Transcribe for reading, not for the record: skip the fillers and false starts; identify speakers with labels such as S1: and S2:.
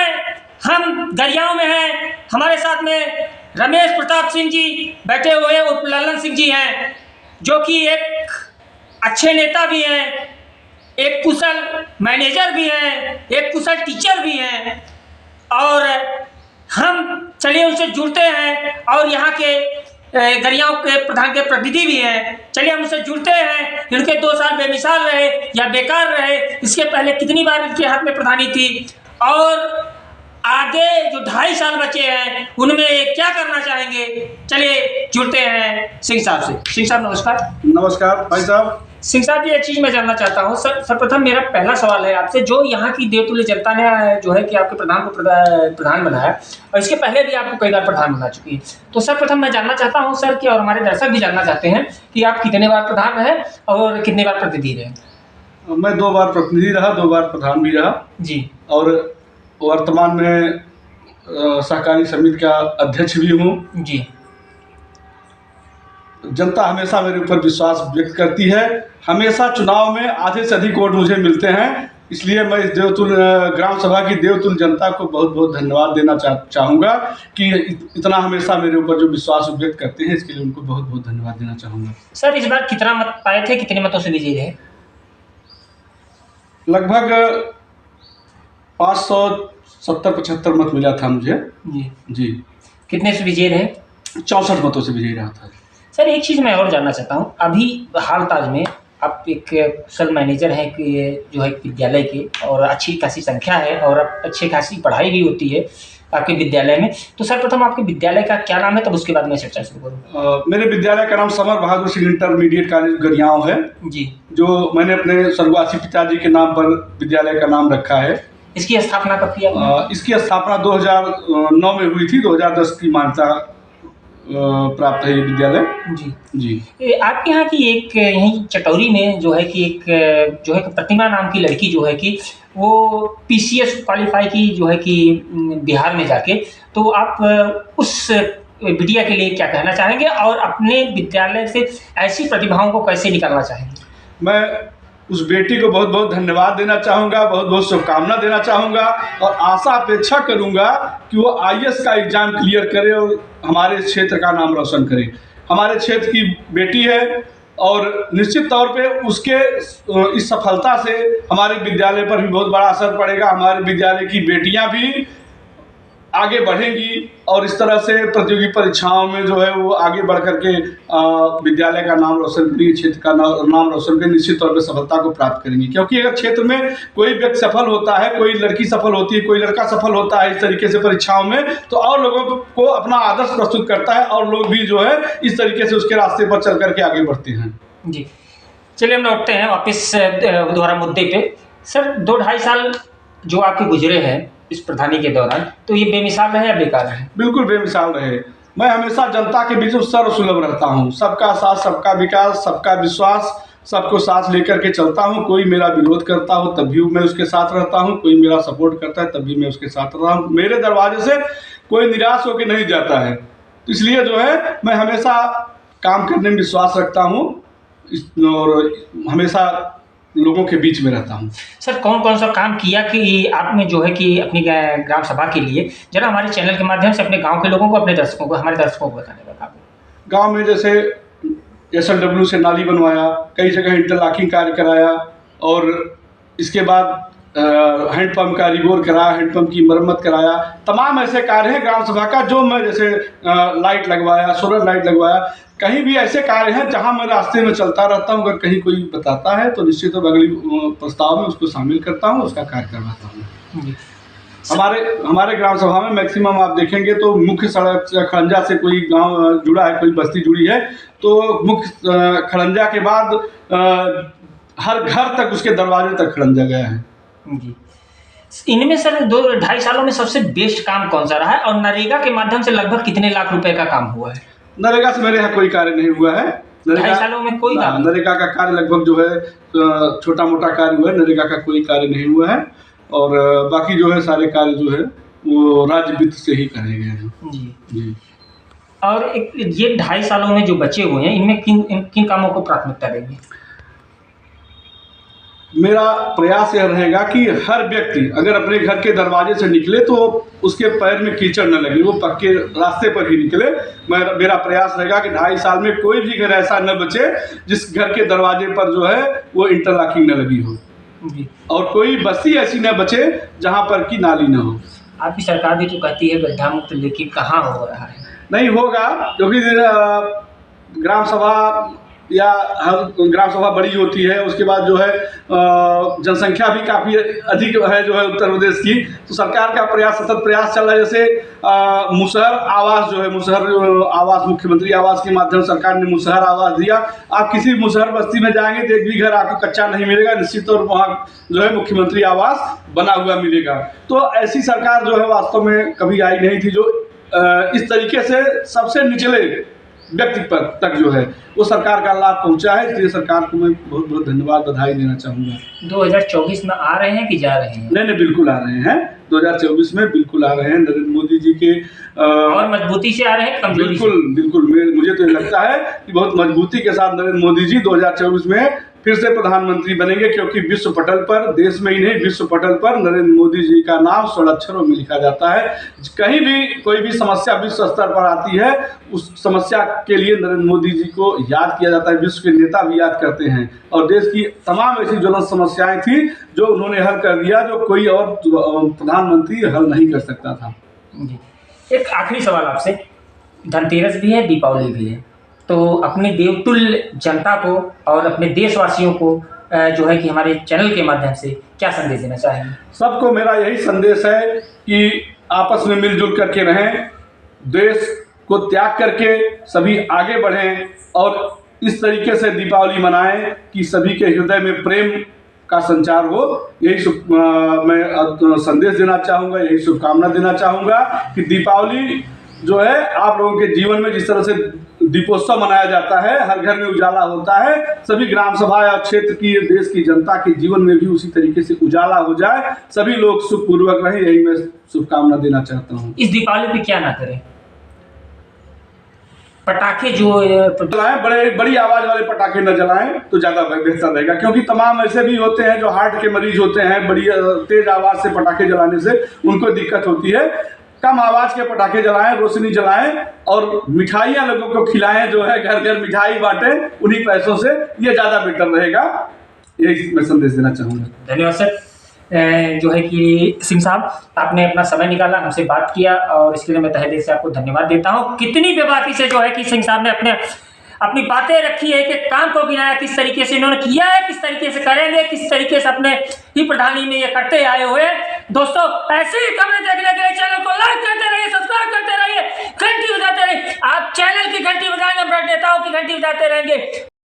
S1: समय हम गरियाओं में हैं। हमारे साथ में रमेश प्रताप सिंह जी बैठे हुए उर्फ ललन सिंह जी हैं, जो कि एक अच्छे नेता भी हैं, एक कुशल मैनेजर भी हैं, एक कुशल टीचर भी हैं। और हम चलिए उनसे जुड़ते हैं और यहाँ के गरियाओं के प्रधान के प्रतिनिधि भी हैं। चलिए हम उनसे जुड़ते हैं। इनके 2 साल बेमिसाल रहे या बेकार रहे, इसके पहले कितनी बार इनके हाथ में प्रधानी थी, और आगे जो 2.5 साल बचे हैं उनमें क्या करना चाहेंगे। चलिए जुड़ते हैं सिंह साहब से। सिंह साहब नमस्कार।
S2: नमस्कार भाई साहब।
S1: सिंह साहब जी, एक चीज़ मैं जानना चाहता हूँ। सर्वप्रथम मेरा पहला सवाल है आपसे, जो यहाँ की देवतुल्य जनता ने जो है कि आपके प्रधान को प्रधान बनाया, और इसके पहले भी आपको कई बार प्रधान बना चुकी है, तो सर्वप्रथम मैं जानना चाहता हूँ सर कि, और हमारे दर्शक भी जानना चाहते हैं कि आप कितने बार प्रधान रहे और कितने बार प्रतिनिधि रहे।
S2: मैं 2 बार प्रतिनिधि रहा, 2 बार प्रधान भी रहा
S1: जी,
S2: और वर्तमान में सहकारी समिति का अध्यक्ष भी हूँ।
S1: जी।
S2: जनता हमेशा मेरे ऊपर विश्वास व्यक्त करती है। हमेशा चुनाव में आधे से अधिक वोट मुझे मिलते हैं, इसलिए मैं इस देवतुल्य ग्राम सभा की देवतुल्य जनता को बहुत बहुत धन्यवाद देना चाहूँगा कि इतना हमेशा मेरे ऊपर जो विश्वास व्यक्त करते हैं, इसके लिए उनको बहुत बहुत धन्यवाद देना चाहूँगा।
S1: सर, इस बार कितना मत पाए थे, कितने मतों से विजयी रहे?
S2: लगभग 570-75 मत मिला था मुझे।
S1: जी
S2: जी।
S1: कितने से विजयी रहे?
S2: 64 मतों से विजयी रहा था।
S1: सर, एक चीज़ मैं और जानना चाहता हूँ। अभी हाल ताज में आप एक कुशल मैनेजर हैं कि जो है विद्यालय के, और अच्छी खासी संख्या है और अब अच्छी खासी पढ़ाई भी होती है आपके विद्यालय में। तो सर्वप्रथम आपके विद्यालय का क्या नाम है, तब उसके बाद मैं चर्चा शुरू करूँ।
S2: मेरे विद्यालय का नाम summer Bahadur Singh intermediate college गरियाओं है
S1: जी, जो
S2: मैंने अपने स्वर्गवासी पिताजी के नाम पर विद्यालय का नाम रखा है।
S1: इसकी स्थापना कब किया?
S2: इसकी स्थापना 2009 में हुई थी। 2010 की मान्यता प्राप्त है ये विद्यालय।
S1: जी,
S2: जी।
S1: आपके यहाँ की एक यहीं चटौरी में जो है कि एक जो है प्रतिमा नाम की लड़की जो है कि वो पीसीएस क्वालिफाई की जो है कि बिहार में जाके, तो आप उस बिटिया के लिए क्या कहना चाहेंगे और अपने विद्यालय से ऐसी प्रतिभाओं को कैसे निकालना चाहेंगे?
S2: मैं उस बेटी को बहुत बहुत धन्यवाद देना चाहूँगा, बहुत बहुत शुभकामना देना चाहूँगा, और आशा अपेक्षा करूँगा कि वो IAS का एग्ज़ाम क्लियर करे और हमारे क्षेत्र का नाम रोशन करे। हमारे क्षेत्र की बेटी है और निश्चित तौर पे उसके इस सफलता से हमारे विद्यालय पर भी बहुत बड़ा असर पड़ेगा। हमारे विद्यालय की बेटियां भी आगे बढ़ेंगी और इस तरह से प्रतियोगी परीक्षाओं में जो है वो आगे बढ़ करके विद्यालय का नाम रोशन करेंगे, क्षेत्र का नाम रोशन करेंगे, निश्चित तौर पे सफलता को प्राप्त करेंगी। क्योंकि अगर क्षेत्र में कोई व्यक्ति सफल होता है, कोई लड़की सफल होती है, कोई लड़का सफल होता है इस तरीके से परीक्षाओं में, तो और लोगों को अपना आदर्श प्रस्तुत करता है और लोग भी जो है इस तरीके से उसके रास्ते पर चल करके आगे बढ़ते हैं।
S1: जी, चलिए हम लौटते हैं वापस दोबारा मुद्दे पे। सर, 2-2.5 साल जो आपके गुजरे हैं इस प्रधानी के दौरान, तो ये बेमिसाल रहे या बेकार रहे?
S2: बिल्कुल बेमिसाल रहे। मैं हमेशा जनता के बीच में सर्वसुलभ रहता हूँ। सबका साथ, सबका विकास, सबका विश्वास, सबको साथ लेकर के चलता हूँ। कोई मेरा विरोध करता हो तब भी मैं उसके साथ रहता हूँ, कोई मेरा सपोर्ट करता है तब भी मैं उसके साथ रहता हूँ। मेरे दरवाजे से कोई निराश होकर नहीं जाता है, तो इसलिए जो है मैं हमेशा काम करने में विश्वास रखता हूँ और हमेशा लोगों के बीच में रहता हूँ।
S1: सर, कौन कौन सा काम किया कि आपने जो है कि अपनी ग्राम सभा के लिए, जरा हमारे चैनल के माध्यम से अपने गांव के लोगों को, अपने दर्शकों को, हमारे दर्शकों को बताने का काम?
S2: गांव में जैसे SLW से नाली बनवाया, कई जगह इंटरलॉकिंग कार्य कराया, और इसके बाद हैंडपम्प का रिगोर कराया, हैंडपम्प की मरम्मत कराया। तमाम ऐसे कार्य हैं ग्राम सभा का जो मैं, जैसे लाइट लगवाया, सोलर लाइट लगवाया। कहीं भी ऐसे कार्य हैं जहां मैं रास्ते में चलता रहता हूं, अगर कहीं कोई बताता है तो निश्चित तौर अगली प्रस्ताव में उसको शामिल करता हूं, उसका कार्य करवाता हूं। हमारे ग्राम सभा में मैक्सिमम आप देखेंगे तो मुख्य सड़क खड़ंजा से कोई गांव जुड़ा है, कोई बस्ती जुड़ी है, तो मुख्य खड़ंजा के बाद हर घर तक, उसके दरवाजे तक खड़ंजा गया है।
S1: जी, इनमें सर 2-2.5 सालों में सबसे बेस्ट काम कौन सा रहा है, और नरेगा के माध्यम से लगभग कितने लाख रुपए का काम हुआ है?
S2: नरेगा से मेरे यहाँ कोई कार्य नहीं हुआ है।
S1: 2.5 सालों में कोई काम?
S2: नरेगा का कार्य लगभग जो है छोटा मोटा कार्य हुआ है, नरेगा का कोई कार्य नहीं हुआ है, और बाकी जो है सारे कार्य जो है वो राज्य वित्त से ही करे गए हैं। जी।
S1: और ये 2.5 सालों में जो बचे हुए हैं, इनमें किन कामों को प्राथमिकता देंगे?
S2: मेरा प्रयास यह रहेगा कि हर व्यक्ति अगर अपने घर के दरवाजे से निकले तो उसके पैर में कीचड़ न लगे, वो पक्के रास्ते पर ही निकले। मेरा प्रयास रहेगा कि 2.5 साल में कोई भी घर ऐसा न बचे जिस घर के दरवाजे पर जो है वो इंटरलॉकिंग न लगी हो, और कोई बस्ती ऐसी न बचे जहाँ पर कि नाली न हो।
S1: आपकी सरकार भी तो कहती है गड्ढा मुक्त, लेकिन कहाँ हो रहा है?
S2: नहीं होगा, क्योंकि ग्राम सभा या हर ग्राम सभा बड़ी होती है, उसके बाद जो है जनसंख्या भी काफ़ी अधिक है जो है उत्तर प्रदेश की, तो सरकार का प्रयास सतत प्रयास चल रहा है। जैसे मुसहर आवास जो है, मुसहर आवास मुख्यमंत्री आवास के माध्यम से सरकार ने मुसहर आवास दिया। आप किसी मुसहर बस्ती में जाएंगे तो एक भी घर आपको कच्चा नहीं मिलेगा, निश्चित तौर पर वहाँ जो है मुख्यमंत्री आवास बना हुआ मिलेगा। तो ऐसी सरकार जो है वास्तव में कभी आई नहीं थी, जो इस तरीके से सबसे निचले व्यक्ति पर तक जो है वो सरकार का लाभ पहुंचा है। इसलिए सरकार को मैं बहुत बहुत धन्यवाद, बधाई देना चाहूँगा।
S1: 2024 में आ रहे हैं कि जा रहे हैं?
S2: नहीं, बिल्कुल आ रहे हैं। 2024 में बिल्कुल आ रहे हैं। नरेंद्र मोदी जी के
S1: और मजबूती से आ रहे हैं, कमजोरी से?
S2: बिल्कुल मुझे तो लगता है कि बहुत मजबूती के साथ नरेंद्र मोदी जी 2024 में फिर से प्रधानमंत्री बनेंगे, क्योंकि विश्व पटल पर, देश में ही नहीं विश्व पटल पर नरेंद्र मोदी जी का नाम स्वर्ण अक्षरों में लिखा जाता है। कहीं भी कोई भी समस्या विश्व स्तर पर आती है, उस समस्या के लिए नरेंद्र मोदी जी को याद किया जाता है, विश्व के नेता भी याद करते हैं। और देश की तमाम ऐसी ज्वलंत समस्याएं थी जो उन्होंने हल कर दिया, जो कोई और प्रधानमंत्री हल नहीं कर सकता था।
S1: जी, एक आखिरी सवाल आपसे। धनतेरस भी है, दीपावली भी है, तो अपने देवतुल्य जनता को और अपने देशवासियों को जो है कि हमारे चैनल के माध्यम से क्या संदेश देना चाहेंगे?
S2: सबको मेरा यही संदेश है कि आपस में मिलजुल करके रहें, देश को त्याग करके सभी आगे बढ़ें और इस तरीके से दीपावली मनाएं कि सभी के हृदय में प्रेम का संचार हो। यही मैं संदेश देना चाहूँगा, यही शुभकामना देना चाहूँगा कि दीपावली जो है आप लोगों के जीवन में जिस तरह से दीपोत्सव मनाया जाता है, हर घर में उजाला होता है, सभी ग्राम सभा या क्षेत्र की, देश की जनता के जीवन में भी उसी तरीके से उजाला हो जाए, सभी लोग सुखपूर्वक रहें, यही मैं शुभकामना देना चाहता हूँ।
S1: इस दीपावली पे क्या ना करें? पटाखे जो
S2: जलाएं, बड़ी आवाज वाले पटाखे न जलाएं तो ज्यादा बेहतर रहेगा, क्योंकि तमाम ऐसे भी होते हैं जो हार्ट के मरीज होते हैं, बड़ी तेज आवाज से पटाखे जलाने से उनको दिक्कत होती है। कम आवाज के पटाखे जलाएं, रोशनी जलाएं और मिठाइयाँ लोगों को खिलाएं, जो है घर घर मिठाई बांटें उन्हीं पैसों से, ये ज़्यादा बेटर रहेगा। यही मैं संदेश देना चाहूँगा।
S1: धन्यवाद सर। जो है कि सिंह साहब, आपने अपना समय निकाला, हमसे बात किया, और इसके लिए मैं तहे दिल से आपको धन्यवाद देता हूँ। कितनी बेबाकी से जो है कि सिंह साहब ने अपनी बातें रखी है कि काम को गिनाया, किस तरीके से इन्होंने किया है, किस तरीके से करेंगे, किस तरीके से अपने ही प्रधानी में ये करते आए हुए। दोस्तों, ऐसे ही खबरें देखने के लिए चैनल को लाइक करते रहिए, सब्सक्राइब करते रहिए, घंटी बजाते रहिए। आप चैनल की घंटी बजाएंगे, नेताओं की घंटी बजाते रहेंगे।